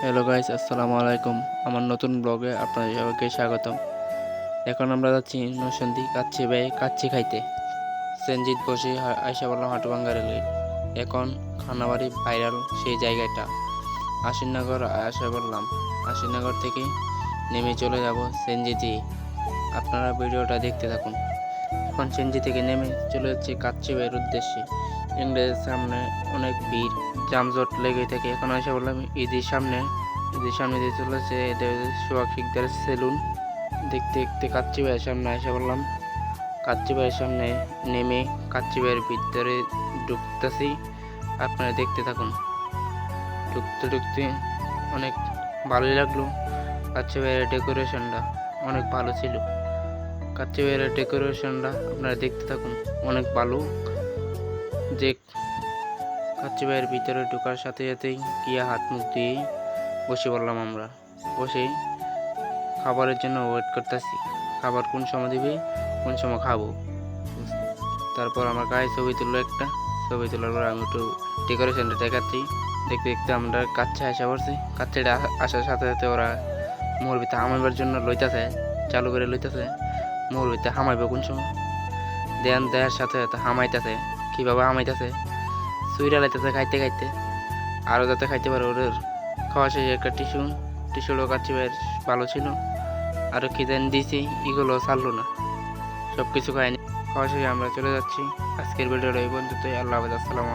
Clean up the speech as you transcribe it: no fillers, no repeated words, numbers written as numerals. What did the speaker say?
Hello guys, আসসালামু আলাইকুম। আমার নতুন ব্লগে আপনাদের সবাইকে স্বাগতম। এখন আমরা যাচ্ছি নরসিংদী কাচ্চি বেয়ে কাচ্চি খাইতে। সেনজিৎ বসে আইসা বললাম হাটুভাঙ্গা রেলে। এখন খানাবাড়ি ভাইরাল সেই জায়গাটা আশিনগর আশা বললাম। আশিনগর থেকে নেমে চলে যাব সেনজিতে। আপনারা ভিডিওটা দেখতে থাকুন। এখন সেনজি থেকে নেমে চলে যাচ্ছে কাচ্চি বেয়ের উদ্দেশ্যে। ইংরেজের সামনে অনেক ভিড়, যানজট লেগে থাকে। এখন এসে বললাম ঈদের সামনে দিয়ে চলেছে এটা সোহাগ শিকদারের সেলুন। দেখতে দেখতে কাচ্চি ভাইয়ের সামনে এসে বললাম। কাচ্চি ভাইয়ের সামনে নেমে কাচ্চি ভাইয়ের ভিতরে ঢুকতেছি। আপনারা দেখতে থাকুন। ঢুকতে ঢুকতে অনেক ভালোই লাগলো। কাচ্চি ভাইয়ের ডেকোরেশনটা অনেক ভালো ছিল। কাচ্চি ভাইয়ের ডেকোরেশনটা আপনারা দেখতে থাকুন, অনেক ভালো। যে কাচ্চি ভাইয়ের ভিতরে ঢোকার সাথে সাথেই গিয়া হাত মুখ দিয়ে বসে পড়লাম। আমরা বসে খাবারের জন্য ওয়েট করতেছি। খাবার কোন সময় দিবে, কোন সময় খাবো। তারপর আমার গায়ে ছবি তুললো একটা। ছবি তোলার পর আমি একটু ডেকোরেশনটা দেখাচ্ছি। দেখতে দেখতে আমরা কাচ্চা আসা পড়ছি। কাচ্চাটা আসার সাথে সাথে ওরা মোহর ভিতরে হামাইবার জন্য লইতেছে, চালু করে লইতেছে। মোহর ভিতরে হামাইবে কোন সময় দেওয়ার সাথে সাথে হামাইতেছে। কীভাবে হামাইতেছে, সুইরা লাইতেছে খাইতে খাইতে। আরও যাতে খাইতে পারে ওদের খাওয়া শেষে একটা টিস্যুগুলো কাচ্চি বেশ ভালো ছিল। আরও কি দেন দিয়েছি, এগুলো ছাড়লো না, সব কিছু খাইনি। খাওয়া শেষে আমরা চলে যাচ্ছি। আজকের ভিডিওটা এই পর্যন্তই। আল্লাহ হাফেজ, আসসালামু আলাইকুম।